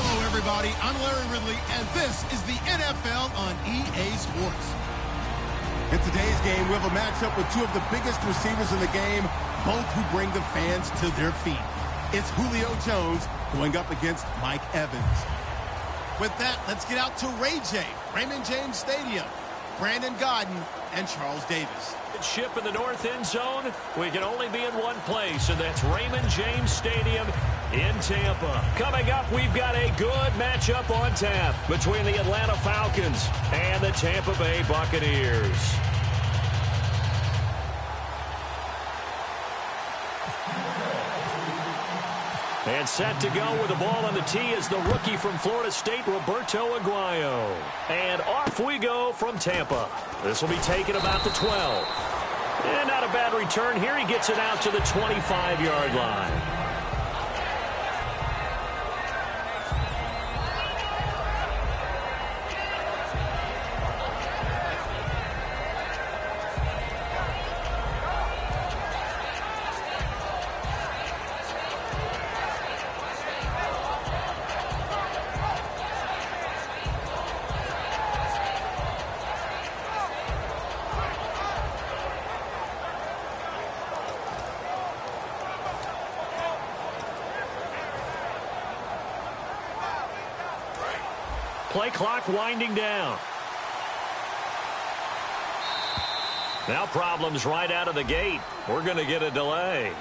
Hello, everybody. I'm Larry Ridley, and this is the NFL on EA Sports. In today's game, we have a matchup with two of the biggest receivers in the game, both who bring the fans to their feet. It's Julio Jones going up against Mike Evans. With that, let's get out to Ray J, Raymond James Stadium, Brandon Godden, and Charles Davis. Ship in the north end zone. We can only be in one place, and that's Raymond James Stadium in Tampa. Coming up, we've got a good matchup on tap between the Atlanta Falcons and the Tampa Bay Buccaneers. And set to go with the ball on the tee is the rookie from Florida State, Roberto Aguayo. And off we go from Tampa. This will be taken about the 12. And not a bad return here. He gets it out to the 25-yard line. Play clock winding down. Now problems right out of the gate. We're going to get a delay.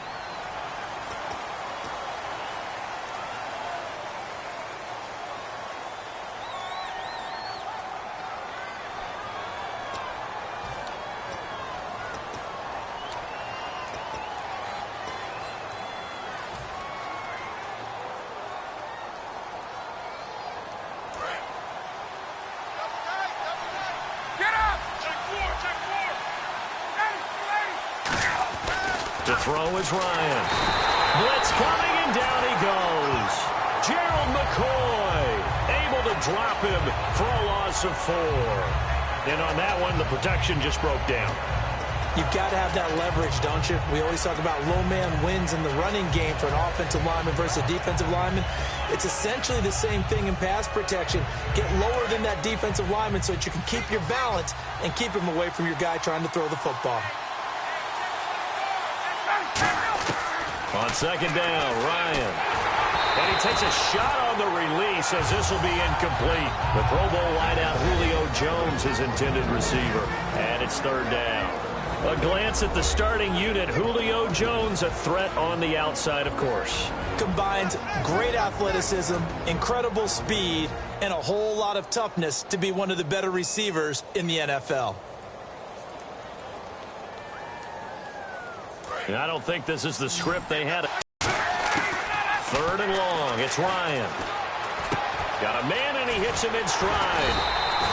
To throw is Ryan. Blitz coming, and down he goes. Gerald McCoy able to drop him for a loss of 4. And on that one, the protection just broke down. You've got to have that leverage, don't you? We always talk about low man wins in the running game for an offensive lineman versus a defensive lineman. It's essentially the same thing in pass protection. Get lower than that defensive lineman so that you can keep your balance and keep him away from your guy trying to throw the football. On second down, Ryan. And he takes a shot on the release as this will be incomplete. The Pro Bowl wideout Julio Jones, his intended receiver. And it's third down. A glance at the starting unit. Julio Jones, a threat on the outside, of course. Combines great athleticism, incredible speed, and a whole lot of toughness to be one of the better receivers in the NFL. I don't think this is the script they had. Third and long. It's Ryan. Got a man, and he hits him in stride.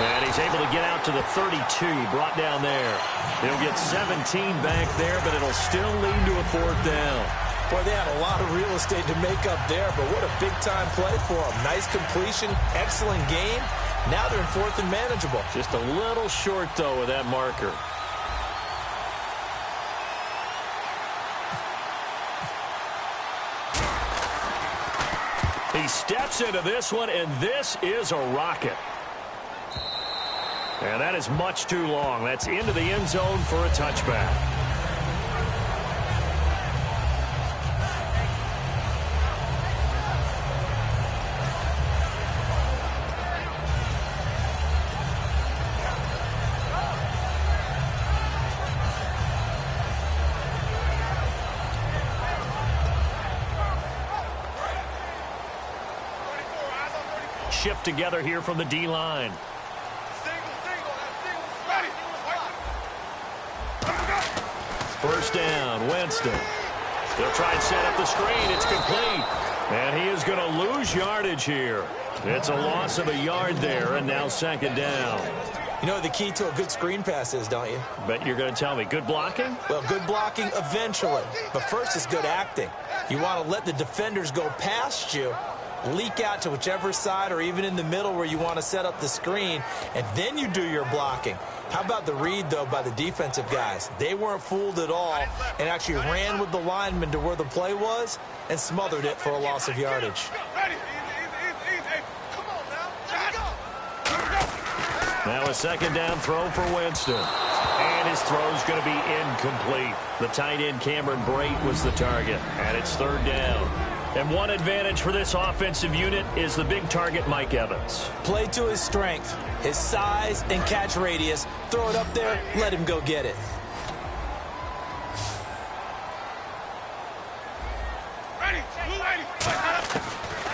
And he's able to get out to the 32, brought down there. He'll get 17 back there, but it'll still lead to a 4th down. Boy, they had a lot of real estate to make up there, but what a big-time play for them. Nice completion, excellent game. Now they're in 4th and manageable. Just a little short, though, with that marker. He steps into this one, and this is a rocket. And that is much too long. That's into the end zone for a touchback. Shift together here from the D-line. First down, Winston. They'll try and set up the screen. It's complete. And he is going to lose yardage here. It's a loss of a yard there, and now second down. You know what the key to a good screen pass is, don't you? Bet you're going to tell me. Good blocking? Well, good blocking eventually. But first is good acting. You want to let the defenders go past you, leak out to whichever side or even in the middle where you want to set up the screen, and then you do your blocking. How about the read, though, by the defensive guys? They weren't fooled at all and actually ran with the lineman to where the play was and smothered it for a loss of yardage. Now a second down throw for Winston. And his throw's going to be incomplete. The tight end Cameron Brate was the target. And it's third down. And one advantage for this offensive unit is the big target, Mike Evans. Play to his strength, his size and catch radius. Throw it up there, let him go get it.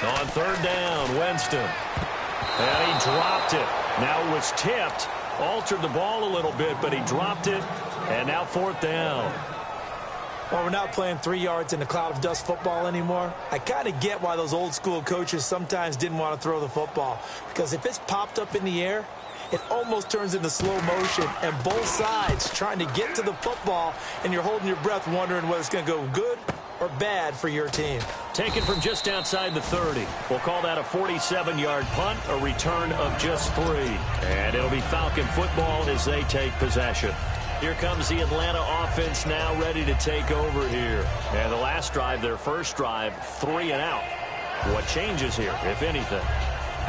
On third down, Winston. And he dropped it. Now it was tipped. Altered the ball a little bit, but he dropped it. And now fourth down. Well, we're not playing 3 yards in a cloud of dust football anymore. I kind of get why those old school coaches sometimes didn't want to throw the football. Because if it's popped up in the air, it almost turns into slow motion. And both sides trying to get to the football, and you're holding your breath wondering whether it's going to go good or bad for your team. Taken from just outside the 30. We'll call that a 47-yard punt, a return of just 3. And it'll be Falcon football as they take possession. Here comes the Atlanta offense now ready to take over here. And the last drive, their first drive, 3 and out. What changes here, if anything?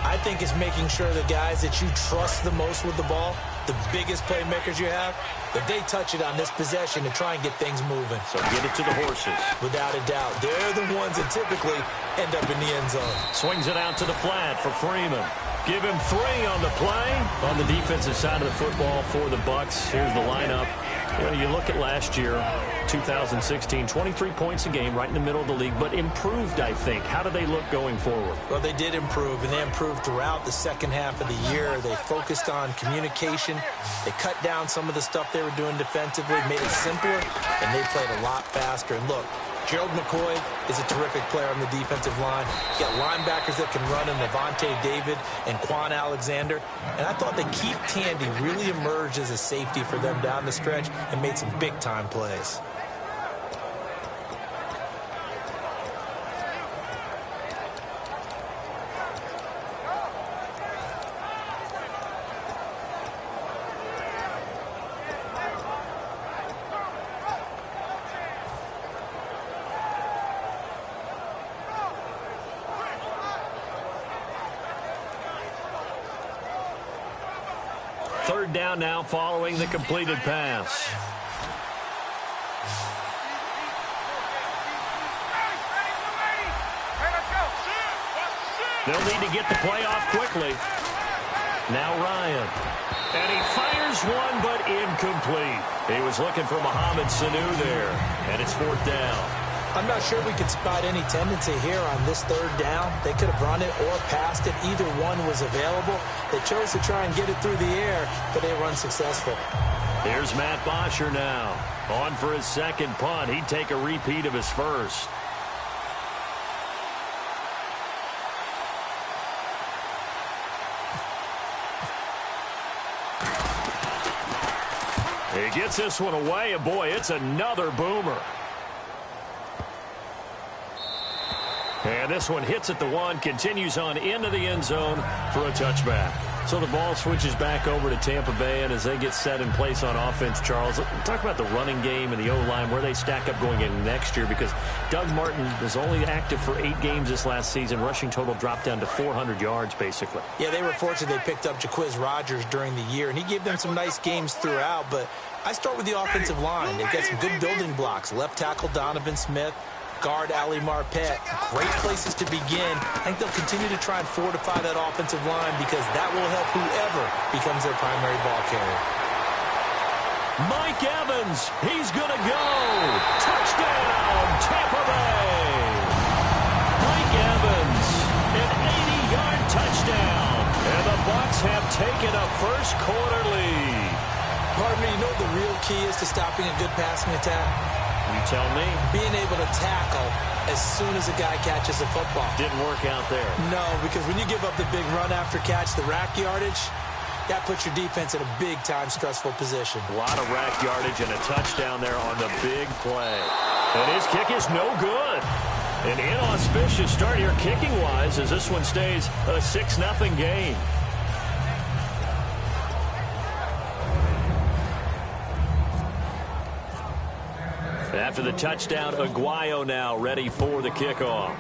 I think it's making sure the guys that you trust the most with the ball, the biggest playmakers you have, that they touch it on this possession to try and get things moving. So get it to the horses. Without a doubt. They're the ones that typically end up in the end zone. Swings it out to the flat for Freeman. Give him 3 on the play. On the defensive side of the football for the Bucs, here's the lineup. You look at last year, 2016, 23 points a game, right in the middle of the league, but improved, I think. How do they look going forward? Well, they did improve, and they improved throughout the second half of the year. They focused on communication. They cut down some of the stuff they were doing defensively, made it simpler, and they played a lot faster. And look, Gerald McCoy is a terrific player on the defensive line. You got linebackers that can run in Levante David and Quan Alexander. And I thought that Keith Tandy really emerged as a safety for them down the stretch and made some big-time plays. Third down now following the completed pass. They'll need to get the play off quickly. Now Ryan. And he fires one, but incomplete. He was looking for Mohamed Sanu there. And it's fourth down. I'm not sure we could spot any tendency here on this third down. They could have run it or passed it. Either one was available. They chose to try and get it through the air, but they were unsuccessful. Here's Matt Bosher now. On for his second punt. He'd take a repeat of his first. He gets this one away, and boy, it's another boomer. And this one hits at the 1, continues on into the end zone for a touchback. So the ball switches back over to Tampa Bay, and as they get set in place on offense, Charles, talk about the running game and the O-line, where they stack up going in next year, because Doug Martin was only active for 8 games this last season. Rushing total dropped down to 400 yards, basically. Yeah, they were fortunate they picked up Jaquiz Rogers during the year, and he gave them some nice games throughout, but I start with the offensive line. They've got some good building blocks. Left tackle Donovan Smith, guard Ali Marpet. Great places to begin. I think they'll continue to try and fortify that offensive line because that will help whoever becomes their primary ball carrier. Mike Evans, he's going to go. Touchdown, Tampa Bay. Mike Evans, an 80-yard touchdown. And the Bucs have taken a first quarter lead. Pardon me, you know what the real key is to stopping a good passing attack? You tell me. Being able to tackle as soon as a guy catches a football. Didn't work out there. No, because when you give up the big run after catch, the rack yardage, that puts your defense in a big-time stressful position. A lot of rack yardage and a touchdown there on the big play. And his kick is no good. An inauspicious start here kicking-wise as this one stays a 6-0 game. After the touchdown, Aguayo now ready for the kickoff.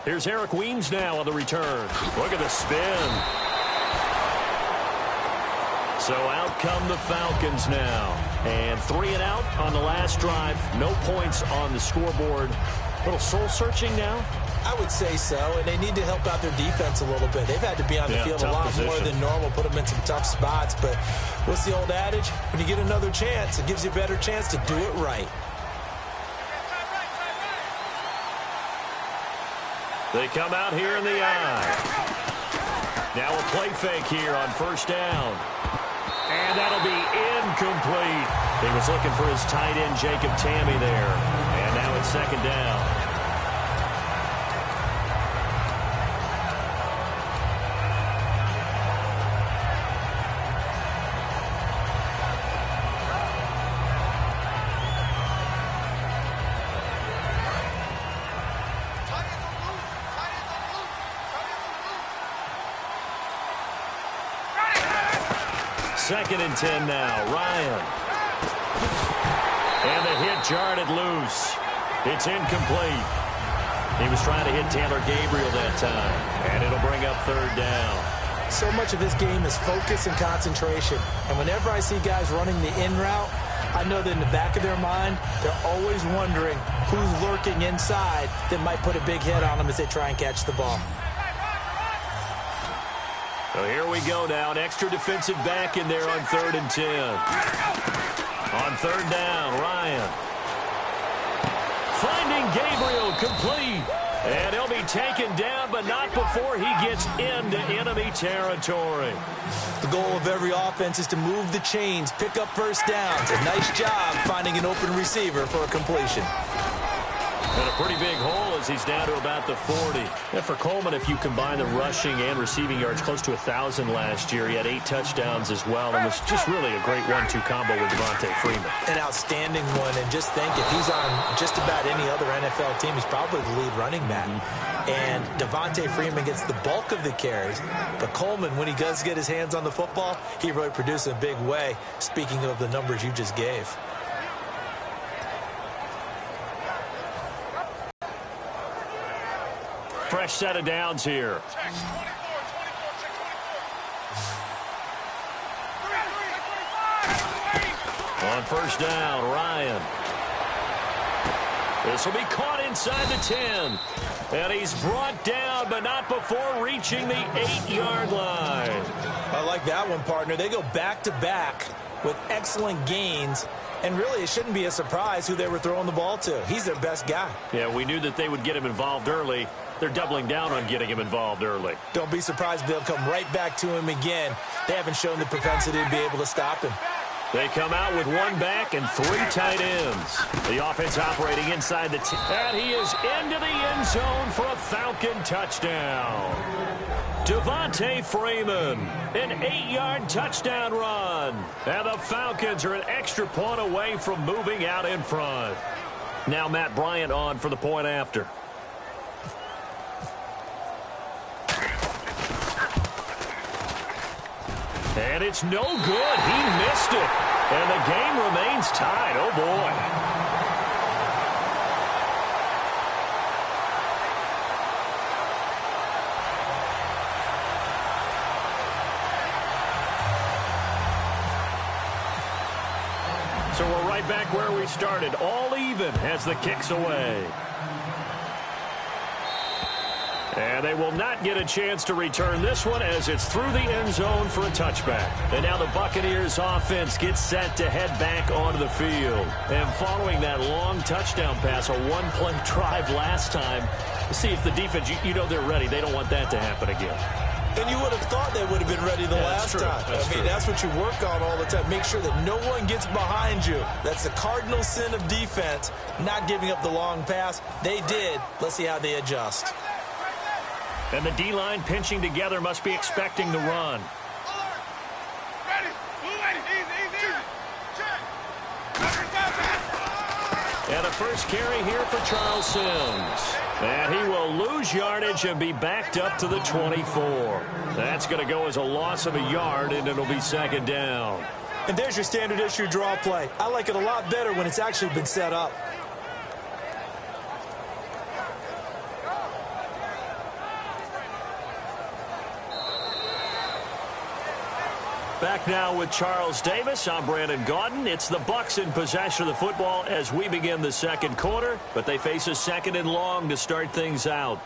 Here's Eric Weems now on the return. Look at the spin. So out come the Falcons now. And 3 and out on the last drive. No points on the scoreboard. A little soul-searching now? I would say so, and they need to help out their defense a little bit. They've had to be on the field a lot more than normal, put them in some tough spots. But what's the old adage? When you get another chance, it gives you a better chance to do it right. They come out here in the eye. Now a play fake here on first down. And that'll be incomplete. He was looking for his tight end, Jacob Tammy, there. And now it's second down. Second and 10 now. Ryan. And the hit jarred it loose. It's incomplete. He was trying to hit Taylor Gabriel that time. And it'll bring up third down. So much of this game is focus and concentration. And whenever I see guys running the in route, I know that in the back of their mind, they're always wondering who's lurking inside that might put a big hit on them as they try and catch the ball. So here we go now. An extra defensive back in there on 3rd and 10. On third down, Ryan. Finding Gabriel complete. And he'll be taken down, but not before he gets into enemy territory. The goal of every offense is to move the chains, pick up first downs. A nice job finding an open receiver for a completion. And a pretty big hole as he's down to about the 40. And for Coleman, if you combine the rushing and receiving yards, close to 1,000 last year. He had 8 touchdowns as well, and was just really a great 1-2 combo with Devontae Freeman. An outstanding one, and just think, if he's on just about any other NFL team, he's probably the lead running back. And Devontae Freeman gets the bulk of the carries, but Coleman, when he does get his hands on the football, he really produces in a big way, speaking of the numbers you just gave. Fresh set of downs here. On first down, Ryan. This will be caught inside the 10. And he's brought down, but not before reaching the 8-yard line. I like that one, partner. They go back-to-back with excellent gains. And really, it shouldn't be a surprise who they were throwing the ball to. He's their best guy. Yeah, we knew that they would get him involved early. They're doubling down on getting him involved early. Don't be surprised if they'll come right back to him again. They haven't shown the propensity to be able to stop him. They come out with 1 back and 3 tight ends. The offense operating inside the 10. And he is into the end zone for a Falcon touchdown. Devontae Freeman, an 8-yard touchdown run. And the Falcons are an extra point away from moving out in front. Now Matt Bryant on for the point after. And it's no good. He missed it. And the game remains tied. Oh, boy. So we're right back where we started. All even as the kick's away. And they will not get a chance to return this one as it's through the end zone for a touchback. And now the Buccaneers offense gets set to head back onto the field. And following that long touchdown pass, a 1-play drive last time, see if the defense, you know they're ready. They don't want that to happen again. And you would have thought they would have been ready the last time. That's what you work on all the time. Make sure that no one gets behind you. That's the cardinal sin of defense, not giving up the long pass. They did. Let's see how they adjust. And the D-line pinching together must be expecting the run. And a first carry here for Charles Sims. And he will lose yardage and be backed up to the 24. That's going to go as a loss of a yard, and it'll be second down. And there's your standard issue draw play. I like it a lot better when it's actually been set up. Back now with Charles Davis. I'm Brandon Gaudin. It's the Bucs in possession of the football as we begin the second quarter, but they face a second and long to start things out.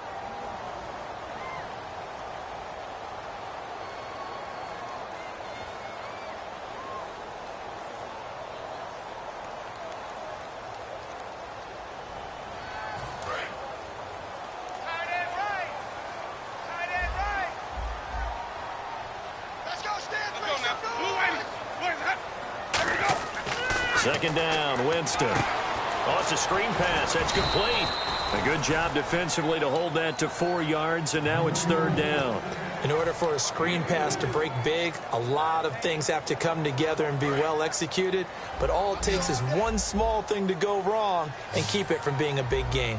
Second down, Winston. Oh, it's a screen pass. That's complete. A good job defensively to hold that to 4 yards, and now it's third down. In order for a screen pass to break big, a lot of things have to come together and be well executed, but all it takes is one small thing to go wrong and keep it from being a big gain.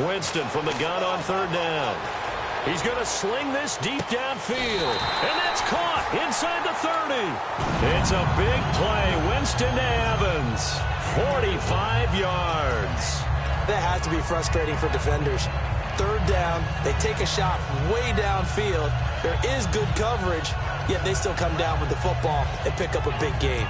Winston from the gun on third down. He's going to sling this deep downfield. And that's caught inside the 30. It's a big play. Winston to Evans. 45 yards. That has to be frustrating for defenders. Third down, they take a shot way downfield. There is good coverage, yet they still come down with the football and pick up a big gain.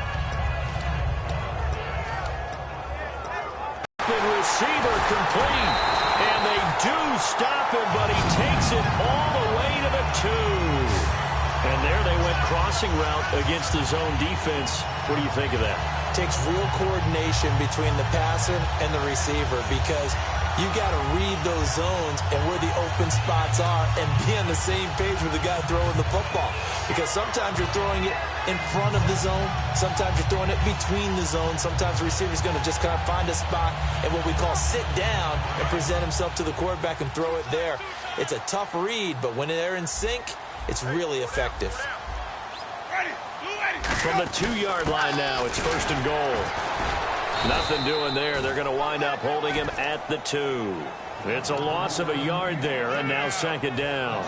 The receiver complete. And they do stop him, but he takes it all the way to the 2. And there they went crossing route against the zone defense. What do you think of that? Takes real coordination between the passer and the receiver because you got to read those zones and where the open spots are and be on the same page with the guy throwing the football. Because sometimes you're throwing it in front of the zone. Sometimes you're throwing it between the zones. Sometimes the receiver's going to just kind of find a spot and what we call sit down and present himself to the quarterback and throw it there. It's a tough read, but when they're in sync, it's really effective. From the 2-yard line now, it's first and goal. Nothing doing there. They're going to wind up holding him at the 2. It's a loss of a yard there, and now second down.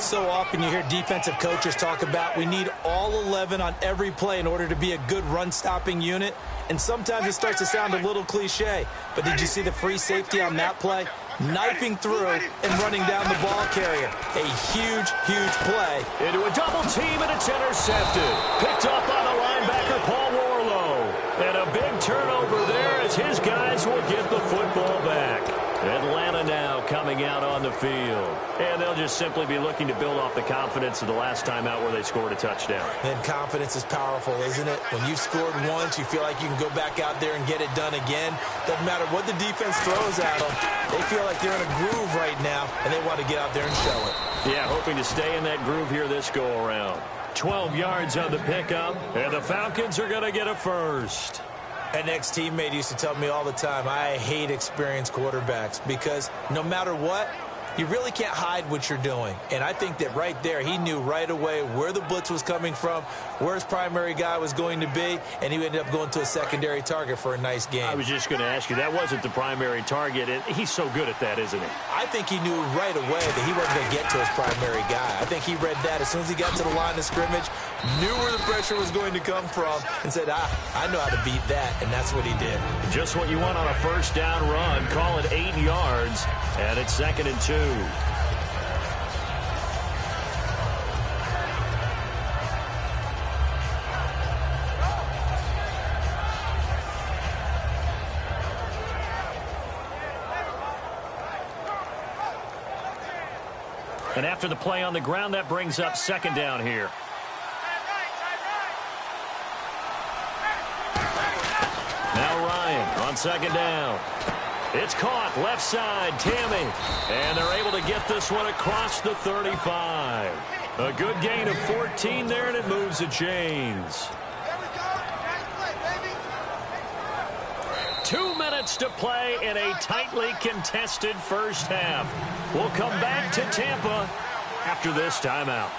So often you hear defensive coaches talk about we need all 11 on every play in order to be a good run-stopping unit. And sometimes it starts to sound a little cliche. But did you see the free safety on that play? Knifing through and running down the ball carrier. A huge, huge play. Into a double team, and it's intercepted. Picked up by the linebacker, Paul Warlow. And a big turnover there as his guys will get the football back. Atlanta now coming out on the field. And they'll just simply be looking to build off the confidence of the last time out where they scored a touchdown. And confidence is powerful, isn't it? When you've scored once, you feel like you can go back out there and get it done again. Doesn't matter what the defense throws at them. They feel like they're in a groove right now, and they want to get out there and show it. Yeah, hoping to stay in that groove here this go-around. 12 yards on the pickup, and the Falcons are going to get a first. An ex-teammate used to tell me all the time, I hate experienced quarterbacks because no matter what, you really can't hide what you're doing. And I think that right there, he knew right away where the blitz was coming from, where his primary guy was going to be, and he ended up going to a secondary target for a nice game. I was just going to ask you, that wasn't the primary target. He's so good at that, isn't he? I think he knew right away that he wasn't going to get to his primary guy. I think he read that as soon as he got to the line of scrimmage, knew where the pressure was going to come from, and said, I know how to beat that, and that's what he did. Just what you want on a first down run. Call it 8 yards, and it's 2nd and 2. And after the play on the ground, that brings up second down here. Now Ryan on second down. It's caught left side, Tammy. And they're able to get this one across the 35. A good gain of 14 there, and it moves the chains. 2 minutes to play in a tightly contested first half. We'll come back to Tampa after this timeout.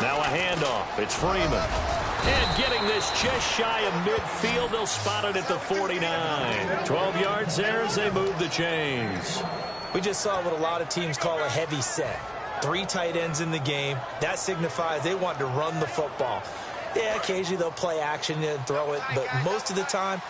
Now a handoff. It's Freeman. And getting this just shy of midfield, they'll spot it at the 49. 12 yards there as they move the chains. We just saw what a lot of teams call a heavy set. 3 tight ends in the game. That signifies they want to run the football. Yeah, occasionally they'll play action and throw it, but most of the time,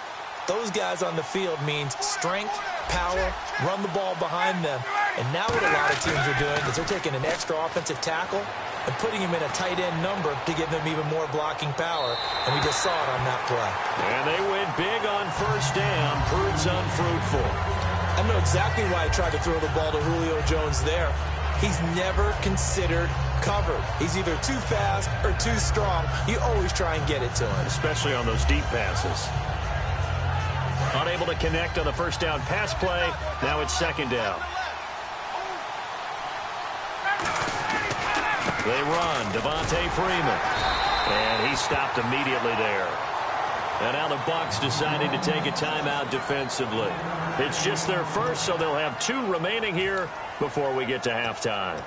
those guys on the field means strength, power, run the ball behind them. And now what a lot of teams are doing is they're taking an extra offensive tackle and putting him in a tight end number to give them even more blocking power. And we just saw it on that play. And they went big on first down. Proves unfruitful. I know exactly why he tried to throw the ball to Julio Jones there. He's never considered covered. He's either too fast or too strong. You always try and get it to him. Especially on those deep passes. Unable to connect on the first down pass play. Now it's second down. They run. Devontae Freeman. And he stopped immediately there. And now the Bucs deciding to take a timeout defensively. It's just their first, so they'll have 2 remaining here before we get to halftime.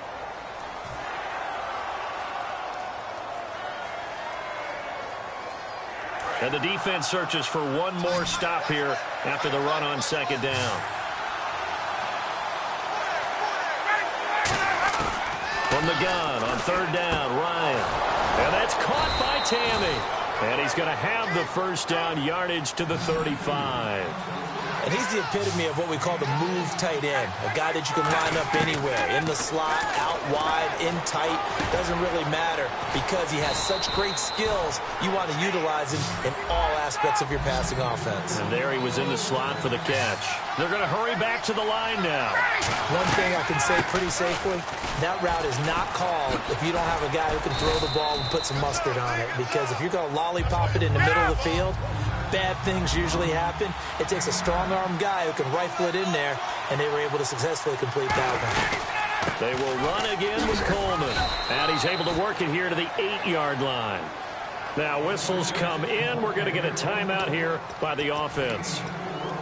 And the defense searches for one more stop here after the run on second down. From the gun on third down, Ryan. And that's caught by Tammy. And he's going to have the first down, yardage to the 35. And he's the epitome of what we call the move tight end, a guy that you can line up anywhere, in the slot, out wide, in tight, doesn't really matter because he has such great skills. You want to utilize him in all aspects of your passing offense. And there he was in the slot for the catch. They're going to hurry back to the line now. One thing I can say pretty safely, that route is not called if you don't have a guy who can throw the ball and put some mustard on it, because if you're going to lollipop it in the middle of the field, bad things usually happen. It takes a strong-arm guy who can rifle it in there, and they were able to successfully complete that one. They will run again with Coleman. And he's able to work it here to the 8-yard line. Now whistles come in. We're going to get a timeout here by the offense.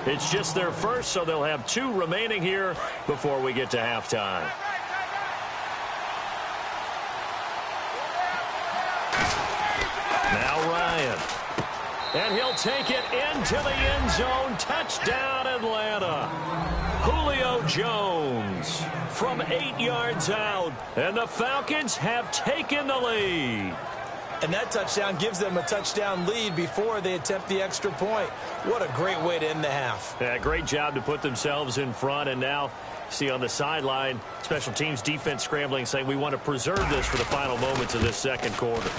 It's just their first, so they'll have 2 remaining here before we get to halftime. Now Ryan. And he'll take it into the end zone. Touchdown, Atlanta. Julio Jones from 8 yards out. And the Falcons have taken the lead. And that touchdown gives them a touchdown lead before they attempt the extra point. What a great way to end the half. Yeah, great job to put themselves in front. And now, see on the sideline, special teams defense scrambling, saying we want to preserve this for the final moments of this second quarter.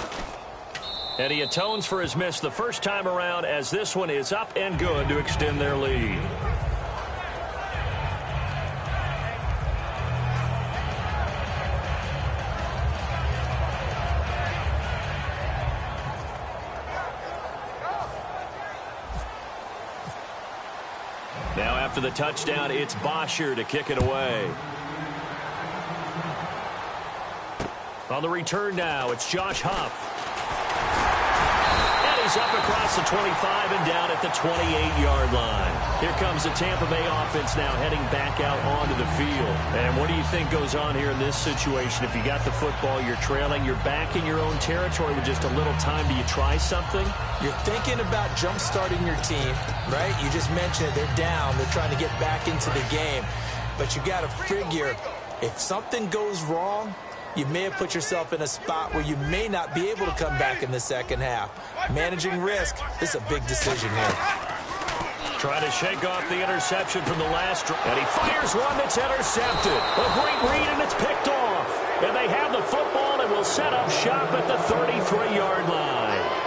And he atones for his miss the first time around, as this one is up and good to extend their lead. Now after the touchdown, it's Bosher to kick it away. On the return now, it's Josh Huff. He's up across the 25 and down at the 28-yard line. Here comes the Tampa Bay offense now heading back out onto the field. And what do you think goes on here in this situation? If you got the football, you're trailing, you're back in your own territory with just a little time. Do you try something? You're thinking about jump-starting your team, right? You just mentioned it. They're down. They're trying to get back into the game. But you got to figure, if something goes wrong, you may have put yourself in a spot where you may not be able to come back in the second half. Managing risk, this is a big decision here. Trying to shake off the interception from the last drive. And he fires one that's intercepted. A great read, and it's picked off. And they have the football and will set up shop at the 33-yard line.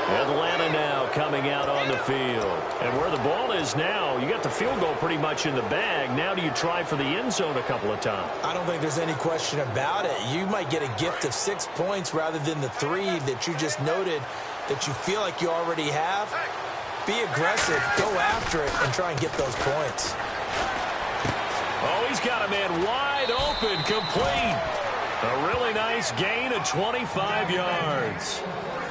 Atlanta now coming out on the field. And where the ball is now, you got the field goal pretty much in the bag. Now do you try for the end zone a couple of times? I don't think there's any question about it. You might get a gift of 6 points rather than the 3 that you just noted that you feel like you already have. Be aggressive, go after it, and try and get those points. Oh, he's got a man wide open, complete. A really nice gain of 25 yards.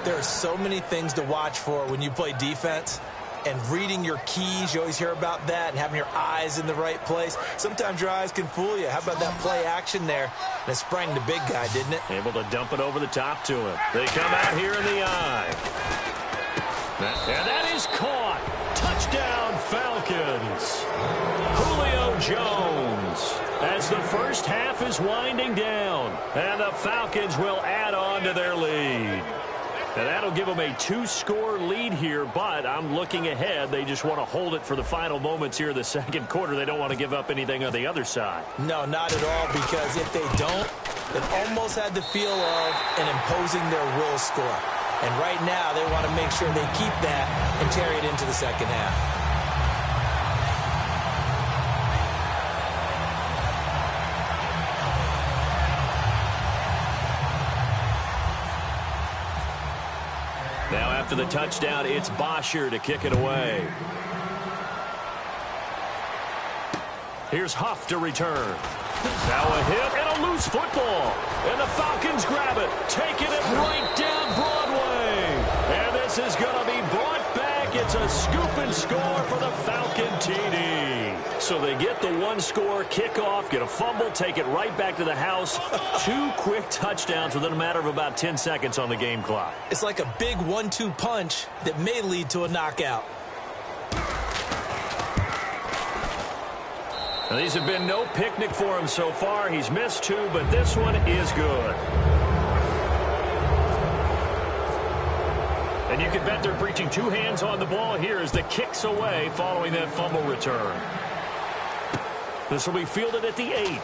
There are so many things to watch for when you play defense. And reading your keys, you always hear about that, and having your eyes in the right place. Sometimes your eyes can fool you. How about that play action there? And it sprang the big guy, didn't it? Able to dump it over the top to him. They come out here in the eye. And that is caught. Touchdown, Falcons. Julio Jones has as the first half is winding down. And the Falcons will add on to their lead. And that'll give them a 2-score lead here, but I'm looking ahead. They just want to hold it for the final moments here in the second quarter. They don't want to give up anything on the other side. No, not at all, because if they don't, it almost had the feel of an imposing their will score. And right now, they want to make sure they keep that and carry it into the second half. Now after the touchdown, it's Bosher to kick it away. Here's Huff to return. Now a hit and a loose football. And the Falcons grab it, taking it right down Broadway. And this is going to be brought back. It's a scoop and score for the Falcon TD. So they get the 1-score kickoff, get a fumble, take it right back to the house. 2 quick touchdowns within a matter of about 10 seconds on the game clock. It's like a big 1-2 punch that may lead to a knockout. Now, these have been no picnic for him so far. He's missed 2, but this one is good. And you can bet they're preaching 2 hands on the ball here as the kick's away following that fumble return. This will be fielded at the 8.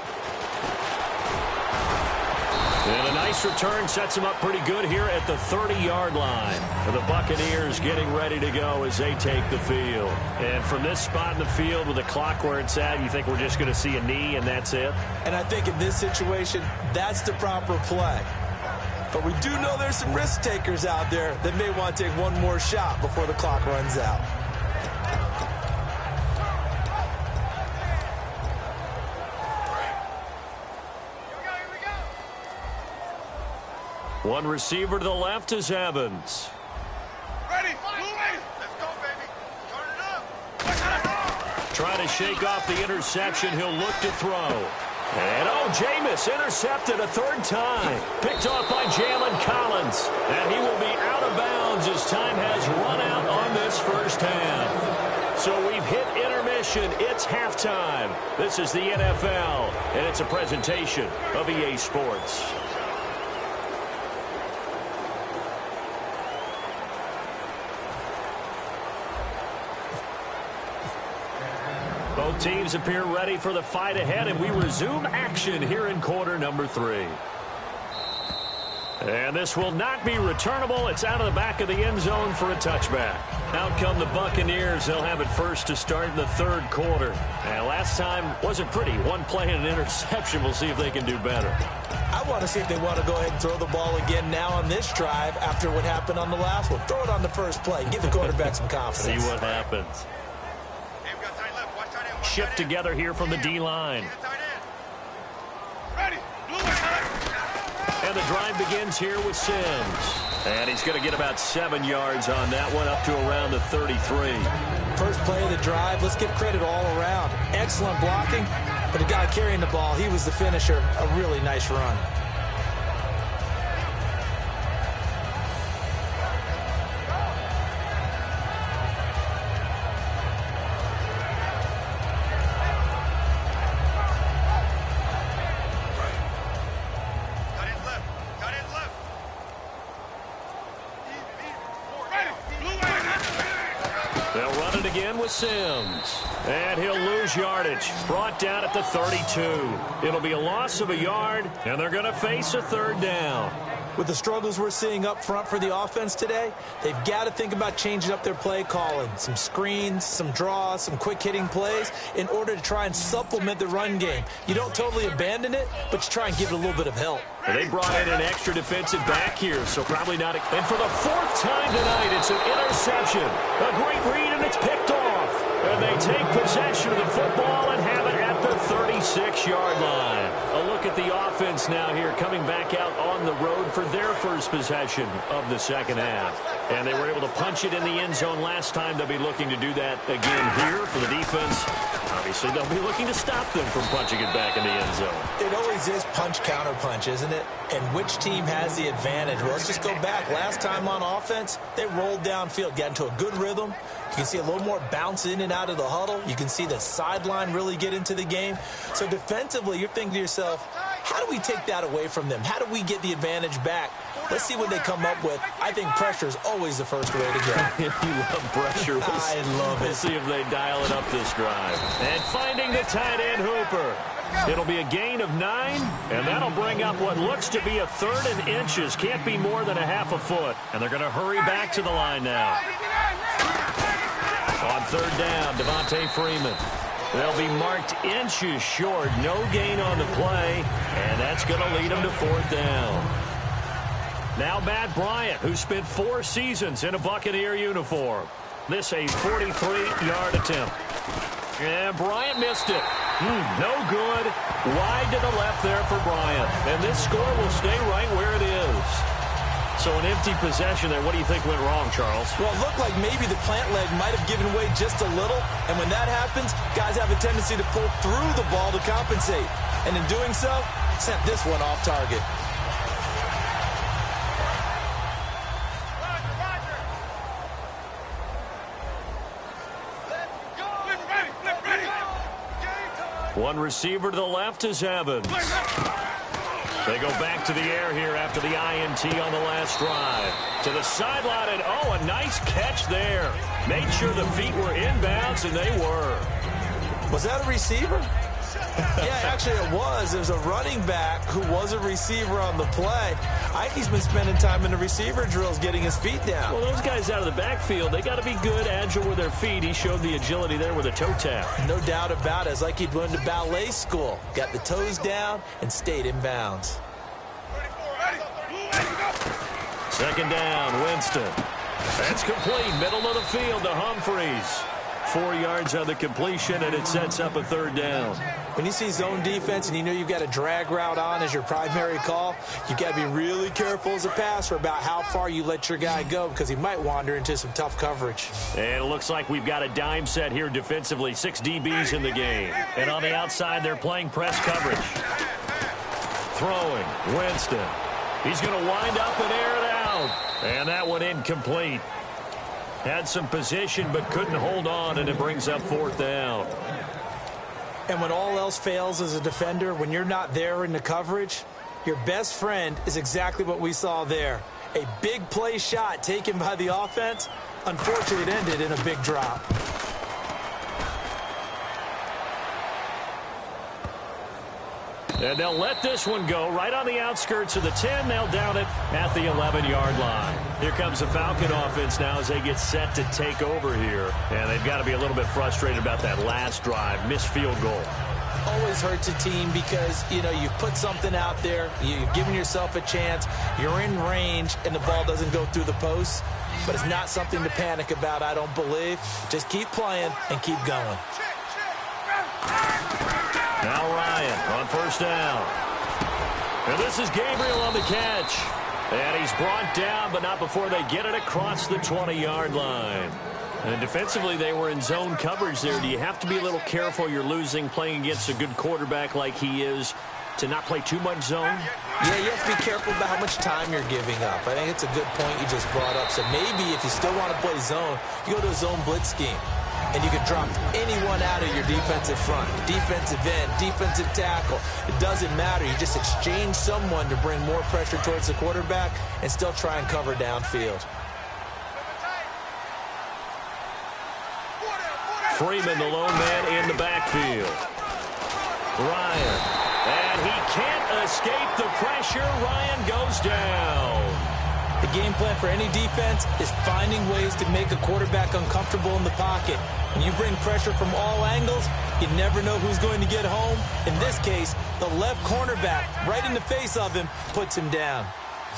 And a nice return sets them up pretty good here at the 30-yard line. The Buccaneers getting ready to go as they take the field. And from this spot in the field with the clock where it's at, you think we're just going to see a knee and that's it? And I think in this situation, that's the proper play. But we do know there's some risk takers out there that may want to take one more shot before the clock runs out. One receiver to the left is Evans. Ready, let's go, baby. Turn it up. Trying to shake off the interception. He'll look to throw. And, Jameis intercepted a 3rd time. Picked off by Jalen Collins. And he will be out of bounds as time has run out on this first half. So we've hit intermission. It's halftime. This is the NFL, and it's a presentation of EA Sports. Both teams appear ready for the fight ahead, and we resume action here in quarter number 3. And this will not be returnable. It's out of the back of the end zone for a touchback. Out come the Buccaneers. They'll have it first to start in the 3rd quarter. And last time wasn't pretty. 1 play and an interception. We'll see if they can do better. I want to see if they want to go ahead and throw the ball again now on this drive after what happened on the last one. Throw it on the first play. Give the quarterback some confidence. See what happens. Shift together here from the D-line. And the drive begins here with Sims. And he's going to get about 7 yards on that one, up to around the 33. First play of the drive, let's give credit all around. Excellent blocking, but the guy carrying the ball, he was the finisher. A really nice run. Sims. And he'll lose yardage. Brought down at the 32. It'll be a loss of a yard, and they're going to face a 3rd down. With the struggles we're seeing up front for the offense today, they've got to think about changing up their play calling. Some screens, some draws, some quick-hitting plays in order to try and supplement the run game. You don't totally abandon it, but you try and give it a little bit of help. And they brought in an extra defensive back here, so probably not. And for the 4th time tonight, it's an interception. A great read, and it's picked off. And they take possession of the football and have it at the 36-yard line. A look at the offense. offense now here coming back out on the road for their first possession of the second half. And they were able to punch it in the end zone last time. They'll be looking to do that again here for the defense. Obviously, they'll be looking to stop them from punching it back in the end zone. It always is punch-counter-punch, isn't it? And which team has the advantage? Well, let's just go back. Last time on offense, they rolled downfield, got into a good rhythm. You can see a little more bounce in and out of the huddle. You can see the sideline really get into the game. So defensively, you're thinking to yourself, how do we take that away from them? How do we get the advantage back? Let's see what they come up with. I think pressure is always the first way to go. You love pressure. I love it. We'll see if they dial it up this drive. And finding the tight end, Hooper. It'll be a gain of 9, and that'll bring up what looks to be a 3rd and inches. Can't be more than a half a foot. And they're going to hurry back to the line now. On 3rd down, Devontae Freeman. They'll be marked inches short. No gain on the play, and that's going to lead them to 4th down. Now Matt Bryant, who spent 4 seasons in a Buccaneer uniform. This a 43-yard attempt. And Bryant missed it. No good. Wide to the left there for Bryant. And this score will stay right where it is. So an empty possession there. What do you think went wrong, Charles? Well, it looked like maybe the plant leg might have given way just a little. And when that happens, guys have a tendency to pull through the ball to compensate. And in doing so, sent this one off target. One receiver to the left is Evans. They go back to the air here after the INT on the last drive. To the sideline, and oh, a nice catch there. Made sure the feet were inbounds, and they were. Was that a receiver? Yeah, actually it was. There was a running back who was a receiver on the play. I think he's been spending time in the receiver drills getting his feet down. Well, those guys out of the backfield, they got to be good, agile with their feet. He showed the agility there with a toe tap. No doubt about it. It's like he'd went to ballet school. Got the toes down and stayed in bounds. 2nd down, Winston. That's complete. Middle of the field to Humphreys. 4 yards on the completion, and it sets up a 3rd down. When you see zone defense and you know you've got a drag route on as your primary call, you've got to be really careful as a passer about how far you let your guy go because he might wander into some tough coverage. And it looks like we've got a dime set here defensively. 6 DBs in the game. And on the outside, they're playing press coverage. Throwing, Winston. He's going to wind up and air it out. And that one incomplete. Had some position but couldn't hold on, and it brings up 4th down. And when all else fails as a defender, when you're not there in the coverage, your best friend is exactly what we saw there. A big play shot taken by the offense. Unfortunately, it ended in a big drop. And they'll let this one go right on the outskirts of the 10. They'll down it at the 11-yard line. Here comes the Falcon offense now as they get set to take over here. And they've got to be a little bit frustrated about that last drive. Missed field goal. Always hurts a team because, you know, you've put something out there. You've given yourself a chance. You're in range, and the ball doesn't go through the posts. But it's not something to panic about, I don't believe. Just keep playing and keep going. Now Ryan on 1st down. And this is Gabriel on the catch. And he's brought down, but not before they get it across the 20-yard line. And defensively, they were in zone coverage there. Do you have to be a little careful? You're losing, playing against a good quarterback like he is, to not play too much zone? Yeah, you have to be careful about how much time you're giving up. I think it's a good point you just brought up. So maybe if you still want to play zone, you go to a zone blitz scheme. And you can drop anyone out of your defensive front, defensive end, defensive tackle. It doesn't matter. You just exchange someone to bring more pressure towards the quarterback and still try and cover downfield. Freeman, the lone man in the backfield. Ryan. And he can't escape the pressure. Ryan goes down. The game plan for any defense is finding ways to make a quarterback uncomfortable in the pocket. When you bring pressure from all angles, you never know who's going to get home. In this case, the left cornerback, right in the face of him, puts him down.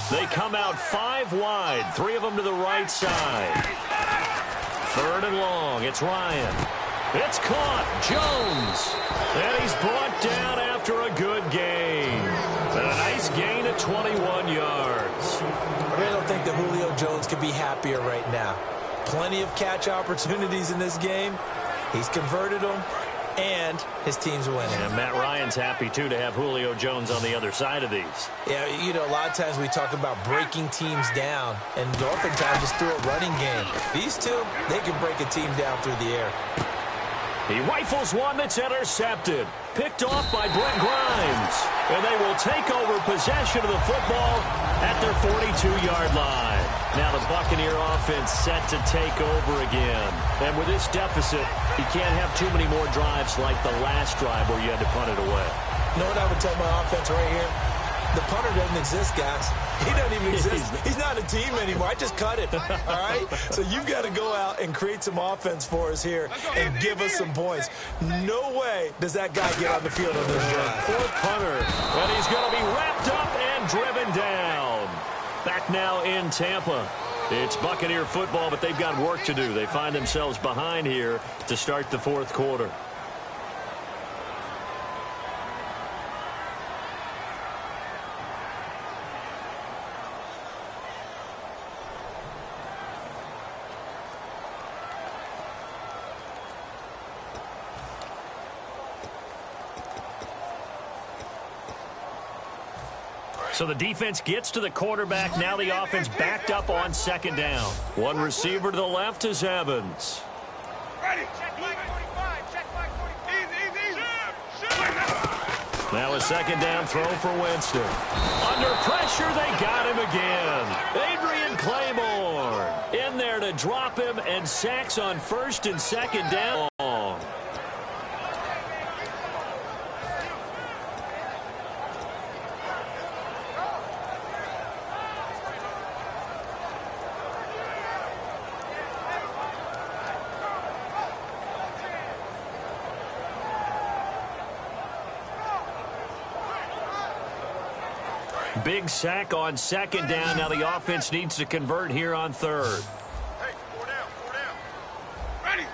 They come out 5 wide, 3 of them to the right side. 3rd and long, it's Ryan. It's caught, Jones. And he's brought down after a good gain. be happier right now. Plenty of catch opportunities in this game. He's converted them, and his team's winning. And Matt Ryan's happy, too, to have Julio Jones on the other side of these. Yeah, you know, a lot of times we talk about breaking teams down, and oftentimes just through a running game. These two, they can break a team down through the air. He rifles one that's intercepted. Picked off by Brent Grimes. And they will take over possession of the football at their 42-yard line. Now the Buccaneer offense set to take over again. And with this deficit, you can't have too many more drives like the last drive where you had to punt it away. You know what I would tell my offense right here? The punter doesn't exist, guys. He doesn't even exist. He's not a team anymore. I just cut it, all right? So you've got to go out and create some offense for us here and give us some points. No way does that guy get on the field on this drive. Fourth punter, and he's going to be wrapped up and driven down. Back now in Tampa. It's Buccaneer football, but they've got work to do. They find themselves behind here to start the fourth quarter. So the defense gets to the quarterback. Now the offense backed up on second down. One receiver to the left is Evans. Ready. Check flag 45. Check flag 45. Now a second down throw for Winston. Under pressure, they got him again. Adrian Claymore in there to drop him, and sacks on first and second down. Big sack on second down. Now the offense needs to convert here on third. Hey, 4 down, 4 down. Ready.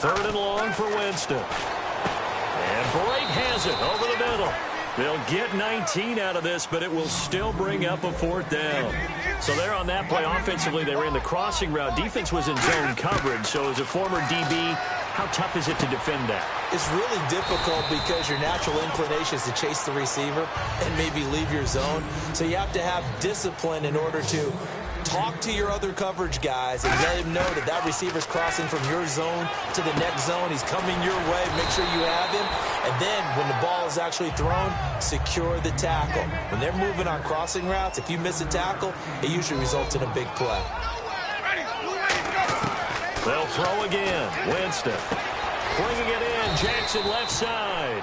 Third and long for Winston. And Blake has it over the middle. They'll get 19 out of this, but it will still bring up a fourth down. So there on that play, offensively, they ran the crossing route. Defense was in zone coverage, so as a former DB, how tough is it to defend that? It's really difficult because your natural inclination is to chase the receiver and maybe leave your zone. So you have to have discipline in order to talk to your other coverage guys and let him know that that receiver's crossing from your zone to the next zone. He's coming your way. Make sure you have him. And then when the ball is actually thrown, secure the tackle. When they're moving on crossing routes, if you miss a tackle, it usually results in a big play. They'll throw again. Winston bringing it in. Jackson left side.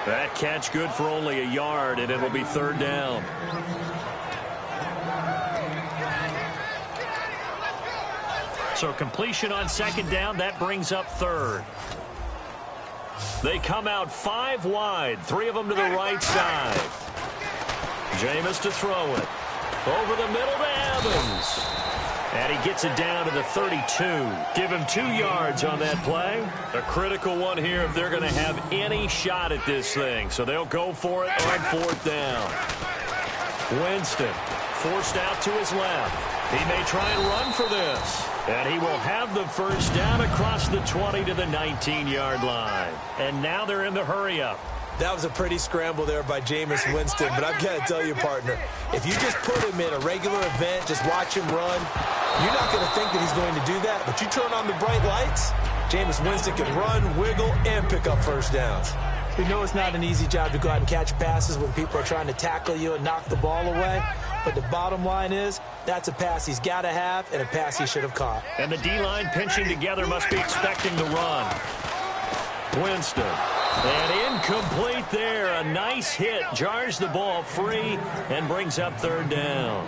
That catch good for only a yard, and it'll be third down. So completion on second down, that brings up third. They come out 5 wide, 3 of them to the right side. Jameis to throw it. Over the middle to Evans. And he gets it down to the 32. Give him 2 yards on that play. A critical one here if they're going to have any shot at this thing. So they'll go for it on fourth down. Winston forced out to his left. He may try and run for this. And he will have the first down across the 20 to the 19-yard line. And now they're in the hurry-up. That was a pretty scramble there by Jameis Winston. But I've got to tell you, partner, if you just put him in a regular event, just watch him run, you're not going to think that he's going to do that. But you turn on the bright lights, Jameis Winston can run, wiggle, and pick up first downs. We know it's not an easy job to go out and catch passes when people are trying to tackle you and knock the ball away. But the bottom line is, that's a pass he's got to have and a pass he should have caught. And the D-line pinching together must be expecting the run. Winston. And incomplete there. A nice hit. Jars the ball free and brings up third down.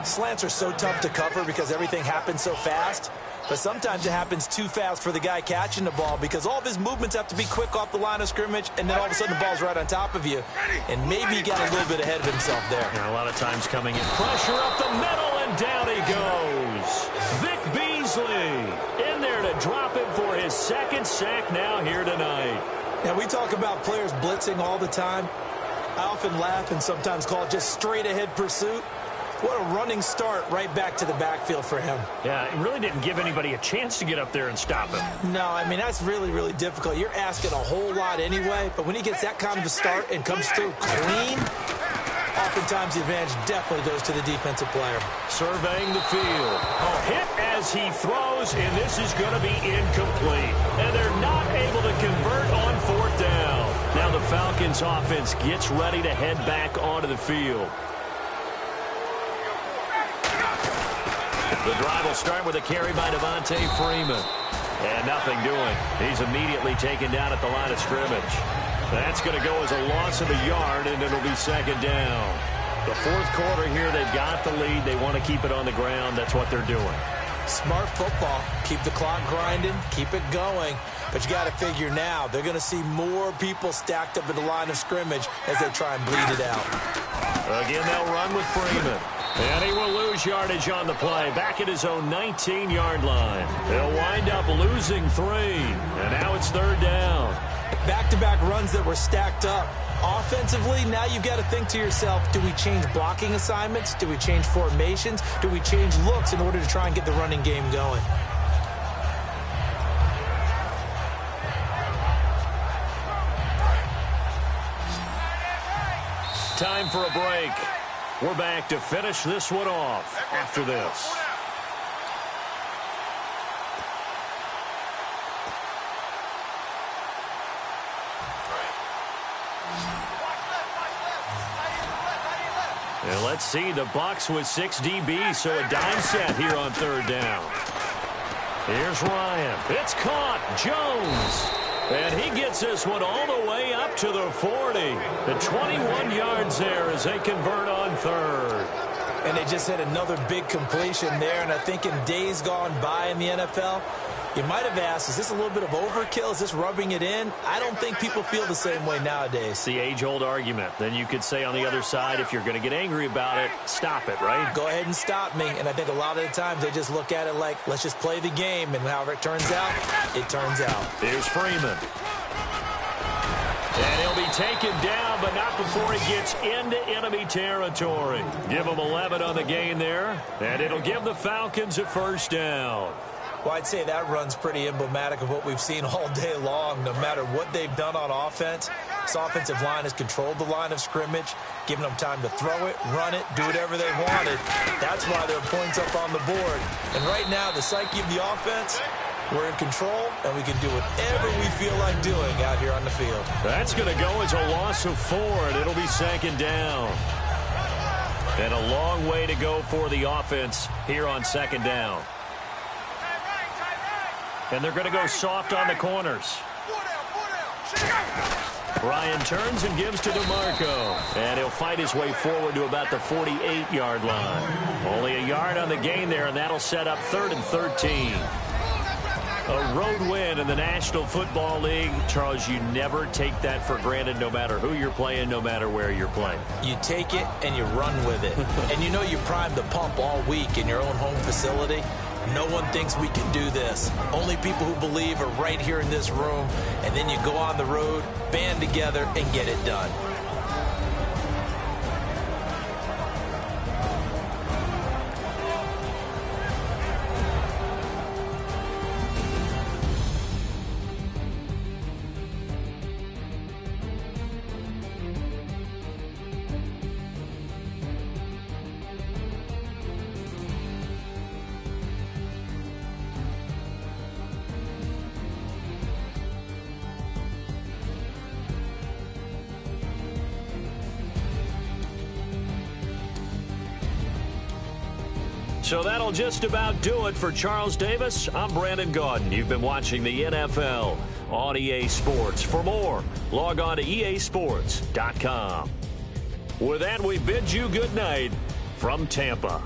Slants are so tough to cover because everything happens so fast. But sometimes it happens too fast for the guy catching the ball because all of his movements have to be quick off the line of scrimmage, and then all of a sudden the ball's right on top of you. And maybe he got a little bit ahead of himself there. And a lot of times coming in. Pressure up the middle, and down he goes. Vic Beasley in there to drop him for his second sack now here tonight. Now, we talk about players blitzing all the time. I often laugh and sometimes call it just straight-ahead pursuit. What a running start right back to the backfield for him. Yeah, it really didn't give anybody a chance to get up there and stop him. No, I mean, that's really, really difficult. You're asking a whole lot anyway, but when he gets that kind of a start and comes through clean, oftentimes the advantage definitely goes to the defensive player. Surveying the field. Hit as he throws, and this is going to be incomplete. And they're not able to convert on fourth down. Now the Falcons offense gets ready to head back onto the field. The drive will start with a carry by Devontae Freeman. And nothing doing. He's immediately taken down at the line of scrimmage. That's going to go as a loss of a yard, and it'll be second down. The fourth quarter here, they've got the lead. They want to keep it on the ground. That's what they're doing. Smart football. Keep the clock grinding. Keep it going. But you got to figure now, they're going to see more people stacked up at the line of scrimmage as they try and bleed it out. Again, they'll run with Freeman. And he will lose yardage on the play, back at his own 19-yard line. They'll wind up losing 3. And now it's third down. Back-to-back runs that were stacked up. Offensively, now you've got to think to yourself, do we change blocking assignments? Do we change formations? Do we change looks in order to try and get the running game going? Time for a break. We're back to finish this one off after this. And let's see, the Bucs with 6 DBs, so a dime set here on third down. Here's Ryan. It's caught. Jones. And he gets this one all the way up to the 40. The 21 yards there as they convert on third. And they just had another big completion there. And I think in days gone by in the NFL, you might have asked, is this a little bit of overkill? Is this rubbing it in? I don't think people feel the same way nowadays. It's the age-old argument. Then you could say on the other side, if you're going to get angry about it, stop it, right? Go ahead and stop me. And I think a lot of the times they just look at it like, let's just play the game. And however it turns out, it turns out. Here's Freeman. And he'll be taken down, but not before he gets into enemy territory. Give him 11 on the gain there, and it'll give the Falcons a first down. Well, I'd say that run's pretty emblematic of what we've seen all day long. No matter what they've done on offense, this offensive line has controlled the line of scrimmage, given them time to throw it, run it, do whatever they wanted. That's why there are points up on the board. And right now, the psyche of the offense, we're in control, and we can do whatever we feel like doing out here on the field. That's going to go as a loss of 4, and it'll be second down. And a long way to go for the offense here on second down. And they're going to go soft on the corners. Ryan turns and gives to DeMarco. And he'll fight his way forward to about the 48-yard line. Only a yard on the gain there, and that'll set up 3rd and 13. A road win in the National Football League. Charles, you never take that for granted no matter who you're playing, no matter where you're playing. You take it and you run with it. And you know you primed the pump all week in your own home facility. No one thinks we can do this. Only people who believe are right here in this room. And then you go on the road, band together, and get it done. So that'll just about do it for Charles Davis. I'm Brandon Gaudin. You've been watching the NFL on EA Sports. For more, log on to easports.com. With that, we bid you good night from Tampa.